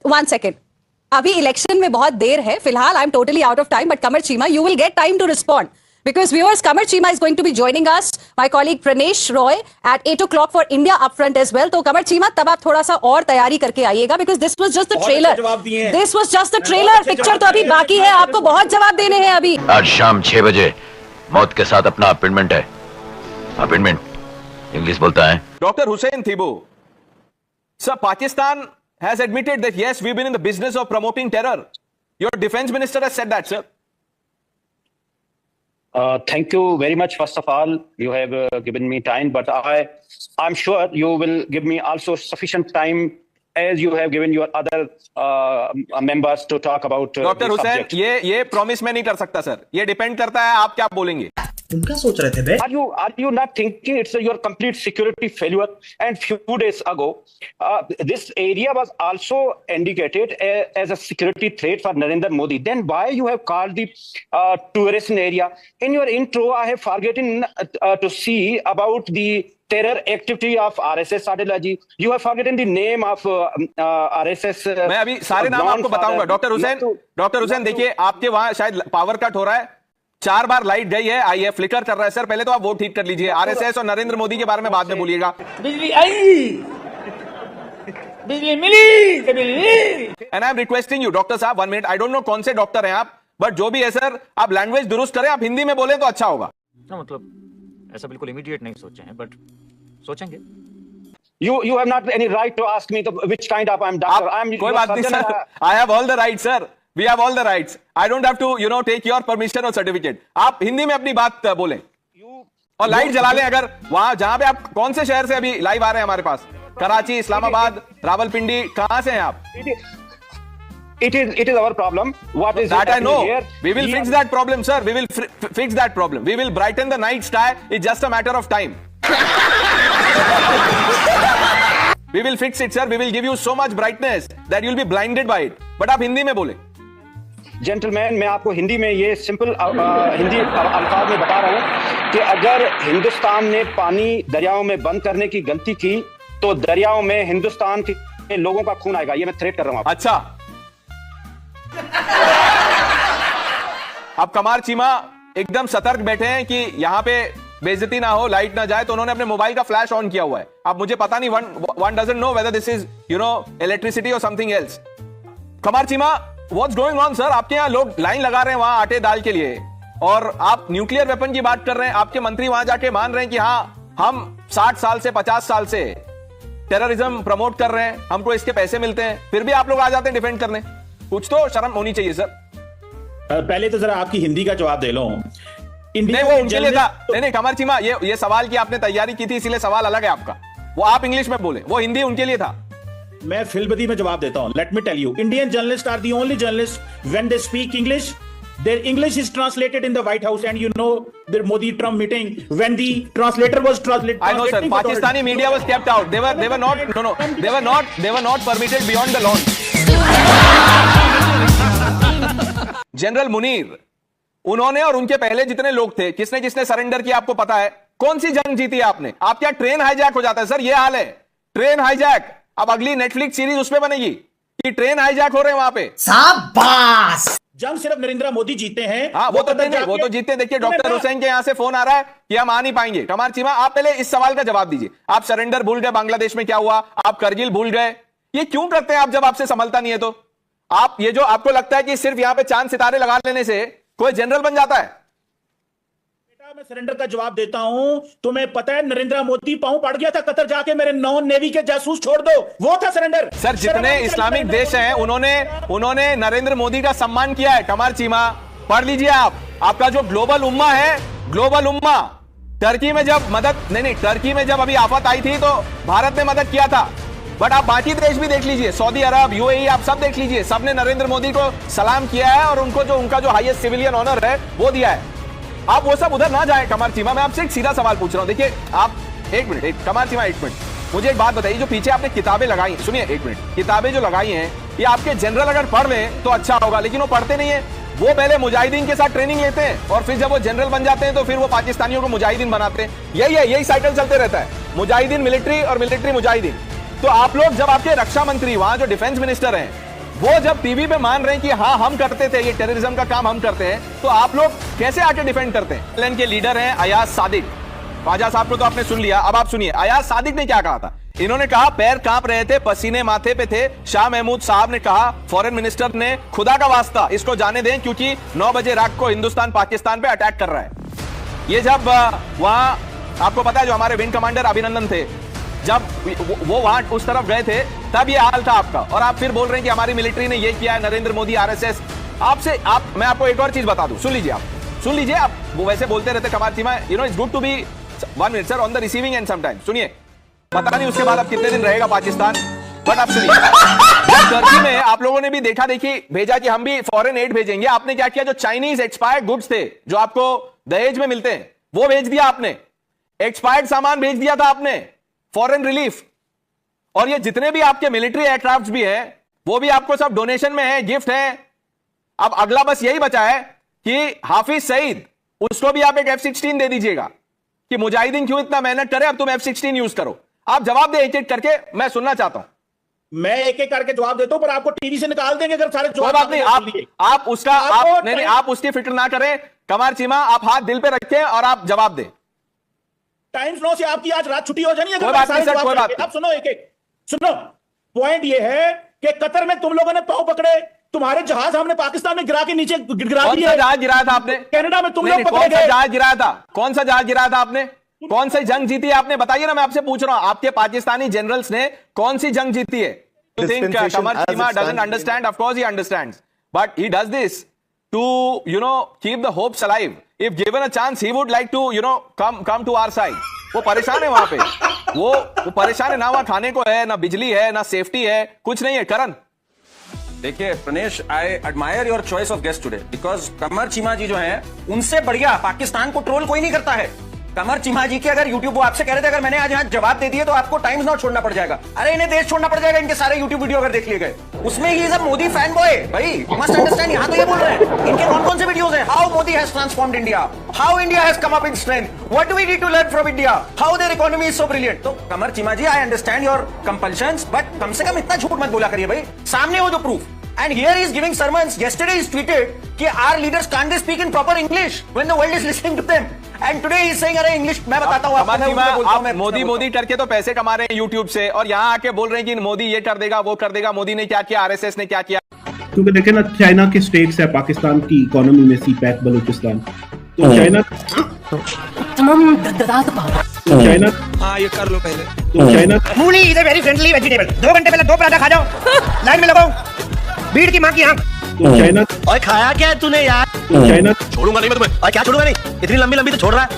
One second, अभी election में बहुत देर है फिलहाल. I am totally out of time, but Qamar Cheema, you will get time to respond. Because viewers, Kamar Chima is going to be joining us, my colleague Pranesh Roy, at 8 o'clock for India Upfront as well. तो Kamar Chima, तब आप थोड़ा सा और तैयारी करके आइएगा, because this was just the trailer. This was just the trailer. Picture तो अभी बाकी है, आपको बहुत जवाब देने हैं अभी. आज शाम 6 बजे मौत के साथ अपना अपॉइंटमेंट है. अपॉइंटमेंट इंग्लिश बोलता है. Dr. Hussain Thibu, sir, Pakistan has admitted that yes, we've been in the business of promoting terror. Your defense minister has said that, sir. Thank you very much. First of all, you have given me time, but I'm sure you will give me also sufficient time as you have given your other members to talk about. Dr. Hussain, ये promise मैं नहीं कर सकता sir. ये depend करता है आप क्या बोलेंगे. तुम क्या सोच रहे थे बे? Are you not thinking it's your complete security failure? And few days ago, this area was also indicated as a security threat for Narendra Modi. Then why you have called the tourist area? In your intro, I have forgotten to see about the terror activity of RSS Adelaji. You have forgotten the name of RSS. मैं अभी सारे नाम आपको बताऊंगा. Doctor Hussain देखिए, आपके वहां शायद पावर कट हो रहा है. 4 बार लाइट गई है, आई है, फ्लिकर कर रहा है. सर पहले तो आप वो ठीक कर लीजिए. आरएसएस और नरेंद्र मोदी के बारे में बाद में बोलिएगा. बिजली आई, बिजली मिली, बिजली. And I am requesting you doctor साहब, 1 मिनट. आई डोंट नो कौन से डॉक्टर हैं आप, बट जो भी है सर, आप लैंग्वेज दुरुस्त करें. आप हिंदी में बोले तो अच्छा होगा. मतलब ऐसा बिल्कुल इमीडिएट नहीं सोचे हैं, बट सोचेंगे. You have not any right to ask me which kind of I'm doctor. I'm कोई बात नहीं sir. I have all the rights sir. We have all the rights. I don't have to, take your permission or certificate. आप हिंदी में अपनी बात बोलें और light जला लें. अगर वहां जहां पे आप, कौन से शहर से अभी लाइव आ रहे हैं हमारे पास? कराची, इस्लामाबाद, रावलपिंडी, कहां से हैं आप? It is our problem. What is that? I know. Here? We will fix that problem, sir. We will fix that problem. We will brighten the night sky. It's just a matter of time. We will fix it, sir. We will give you so much brightness that you'll be blinded by it. But आप हिंदी में बोले. Gentleman, मैं आपको हिंदी में ये simple Hindi अल्फाज में बता रहा हूं कि अगर हिंदुस्तान ने पानी दरियाओं में बंद करने की गलती की तो दरियाओं में हिंदुस्तान के लोगों का खून आएगा. ये मैं थ्रेट कर रहा हूं. अच्छा, अब कमर चीमा एकदम सतर्क बैठे हैं कि यहां पे बेइज्जती ना हो, लाइट ना जाए, तो उन्होंने अपने मोबाइल का फ्लैश ऑन किया हुआ है. अब मुझे पता नहीं, one doesn't know whether this is electricity और something else. Qamar Cheema, what's going on sir? आपके यहाँ लोग लाइन लगा रहे हैं वहां आटे दाल के लिए, और आप न्यूक्लियर वेपन की बात कर रहे हैं. आपके मंत्री वहां जाके मान रहे हैं कि हाँ, हम 60 साल से 50 साल से टेररिज्म प्रमोट कर रहे हैं, हमको इसके पैसे मिलते हैं, फिर भी आप लोग आ जाते हैं डिफेंड करने. कुछ तो शर्म होनी चाहिए सर. पहले तो जरा आपकी हिंदी का जवाब दे लो. नहीं, वो उनके लिए था. नहीं कमर चीमा, ये सवाल की आपने तैयारी की थी, इसीलिए सवाल अलग है आपका. वो आप इंग्लिश में बोले, वो हिंदी उनके लिए था. मैं फिल्बदी में जवाब देता हूं. Let me tell you, Indian journalist are the only journalist when they speak English, their English is translated in the White House, and the Modi Trump meeting when the translator was translated. I know sir, Pakistani media was kept out. They were not permitted beyond the lawn. General Munir, उन्होंने और उनके पहले जितने लोग थे, किसने किसने surrender किया आपको पता है? कौन सी जंग जीती है आपने? आप क्या ट्रेन हाईजैक हो जाता है सर? ये हाल है, ट्रेन हाईजैक. अब अगली नेटफ्लिक्स सीरीज उसपे बनेगी कि ट्रेन हाईजैक हो रहे हैं वहां पे. शाबाश. जंग सिर्फ नरेंद्र मोदी जीते हैं. हाँ, वो तो जीते. देखिए डॉक्टर हुसैन के यहां से फोन आ रहा है कि हम आ नहीं पाएंगे. कमर चीमा, आप पहले इस सवाल का जवाब दीजिए. आप सरेंडर भूल गए, बांग्लादेश में क्या हुआ? आप करगिल भूल गए. ये क्यों करते हैं आप जब आपसे संभलता नहीं है तो? आप ये जो आपको लगता है कि सिर्फ यहां पे चांद सितारे लगा लेने से कोई जनरल बन जाता है. मैं सरेंडर का जवाब देता हूं. तुम्हें पता है नरेंद्र मोदी पांव पड़ गया था कतर जाके, मेरे नॉन नेवी के जासूस छोड़ दो, वो था सरेंडर. सर, जितने इस्लामिक देश हैं उन्होंने नरेंद्र मोदी का सम्मान किया है. कमर चीमा, पढ़ लीजिए आप. आपका जो ग्लोबल उम्मा है, ग्लोबल उम्मा, टर्की में जब टर्की में जब अभी आफत आई थी तो भारत ने मदद किया था. बट आप बाकी देश भी देख लीजिए, सऊदी अरब, यूएई, आप सब देख लीजिए, सबने नरेंद्र मोदी को सलाम किया है और उनका जो हाईएस्ट सिविलियन ऑनर है वो दिया है. आप वो सब उधर ना जाए. कमर चीमा, मैं आपसे एक सीधा सवाल पूछ रहा हूं. देखिए आप एक मिनट, कमर चीमा एक मिनट, मुझे एक बात बताइए. जो पीछे आपने किताबें लगाई, सुनिए एक मिनट, किताबें जो लगाई हैं ये आपके जनरल अगर पढ़ लें तो अच्छा होगा, लेकिन वो पढ़ते नहीं है. वो पहले मुजाहिदीन के साथ ट्रेनिंग लेते हैं और फिर जब वो जनरल बन जाते हैं तो फिर वो पाकिस्तानियों को मुजाहिदीन बनाते हैं. यही साइकिल चलते रहता है, मुजाहिदीन मिलिट्री और मिलिट्री मुजाहिदीन. तो आप लोग, जब आपके रक्षा मंत्री वहां जो डिफेंस मिनिस्टर हैं वो जब टीवी पे मान रहे हैं कि हाँ हम करते थे, ये टेररिज्म का काम हम करते हैं, तो आप लोग कैसे आके डिफेंड करते हैं? एलन के लीडर हैं अयाज सादिक। ख्वाजा साहब को तो आपने सुन लिया, अब आप सुनिए अयाज सादिक ने क्या कहा था। इन्होंने कहा पैर कांप रहे थे, पसीने माथे पे थे। शाह महमूद साहब ने कहा, फॉरेन मिनिस्टर ने, खुदा का वास्ता इसको जाने दें क्योंकि 9 बजे रात को हिंदुस्तान पाकिस्तान पे अटैक कर रहा है। ये जब वहां आपको पता है जो हमारे विंग कमांडर अभिनंदन थे, जब वो वहां उस तरफ गए थे तब ये हाल था आपका, और आप फिर बोल रहे हैं कि हमारी मिलिट्री ने ये किया है, नरेंद्र मोदी आरएसएस। मैं आपको एक और चीज बता दूं, सुन लीजिए आप वो वैसे बोलते रहते Qamar Cheema, it's good to be 1 minute sir on the receiving end sometime. सुनिए, पता नहीं उसके बाद अब कितने दिन रहेगा पाकिस्तान, बट आप सुनिए, टर्की में आप लोगों ने भी देखा देखी भेजा कि हम भी फॉरेन एड भेजेंगे। आपने क्या किया, जो चाइनीज एक्सपायर्ड गुड्स थे जो आपको दहेज में मिलते हैं वो भेज दिया आपने, एक्सपायर्ड सामान भेज दिया था आपने, फॉरेन रिलीफ। और ये जितने भी आपके मिलिट्री एयरक्राफ्ट भी हैं वो भी आपको सब डोनेशन में है, गिफ्ट है। अब अगला बस यही बचा है कि हाफिज सईद, उसको भी आप एक F-16 दे दीजिएगा कि मुजाहिदीन क्यों इतना मेहनत करे, अब तुम F-16 यूज करो। आप जवाब दे एक एक करके, मैं सुनना चाहता हूं। मैं एक एक करके जवाब देता हूं, पर आपको टीवी से निकाल देंगे अगर सारे कोई बात नहीं, आप उसकी फिक्र ना करें कमर चीमा, आप हाथ दिल पे रखें और आप जवाब दें। टाइम्स नो से आपकी आज रात छुट्टी हो जानी है। कोई बात नहीं सर, कोई बात नहीं। अब सुनो एक एक, सुनो, पॉइंट ये है कि कतर में तुम लोगों ने पांव पकड़े, तुम्हारे जहाज हमने पाकिस्तान में गिरा के नीचे गिरा दिए। कौन सा जहाज गिराया था आपने? कनाडा में तुम लोग पकड़े कौन सा गए। जहाज गिराया था? कौन सा जहाज गिराया था आपने? कौन सी जंग जीती है आपने? बताइए ना, मैं आपसे पूछ रहा हूं, आपके पाकिस्तानी जनरल्स ने कौन सी जंग जीती है? You think Kamar Chima doesn't understand? Of course he understands, but he does this to keep the hopes alive. If given a chance, he would like to come to our side. वो परेशान है वहां पे, वो परेशान है ना, वहां खाने को है ना, बिजली है ना, सेफ्टी है, कुछ नहीं है। करण, देखिए Pranesh, I admire your choice of guest today because Qamar Cheema ji जो हैं उनसे बढ़िया पाकिस्तान को ट्रोल कोई नहीं करता है। कमर चीमा जी के अगर यूट्यूब, वो आपसे कह रहे थे अगर मैंने आज यहाँ जवाब दे दिए तो आपको टाइम्स नॉट छोड़ना पड़ जाएगा। अरे इन्हें देश छोड़ना पड़ जाएगा, इनके सारे यूट्यूब वीडियो अगर देख लिए गए। उसमें he is a Modi fan boy भाई, मस्ट अंडरस्टैंड। यहाँ तो ये बोल रहे हैं, इनके कौन कौन से वीडियोस हैं, how Modi has transformed India, how India has come up in strength, what do we need to learn from India, how their economy is so brilliant. तो Qamar Cheema ji, I understand your compulsions, but कम से कम इतना झूठ मत बोला करिए भाई, सामने हो जो proof. And here he is giving sermons. Yesterday he tweeted कि our leaders can't they speak in proper English when the world is listening to them. And today he is saying अरे English मैं बताता हूँ आपको, आप मोदी करके तो पैसे कमा रहे हैं YouTube से, और यहाँ आके बोल रहे हैं कि मोदी ये कर देगा वो कर देगा। मोदी ने क्या किया, RSS ने क्या किया? क्योंकि देखें ना, चाइना के स्टेक्स है पाकिस्तान की इकोनॉमी में, CPEC बलूचिस्तान, तो चाइना हाँ ये कर लो पहले। तो चाइना मूली is a very friendly vegetable. 2 घंटे पहले 2 पराठा खा जाओ, लाइन में लगाओ, भीड़ की मां की आंख। तो चाइना और खाया क्या है तूने यार? चाइना छोड़ूंगा नहीं मैं तुम्हें। और क्या छोड़ूंगा नहीं, इतनी लंबी लंबी तो छोड़ रहा है।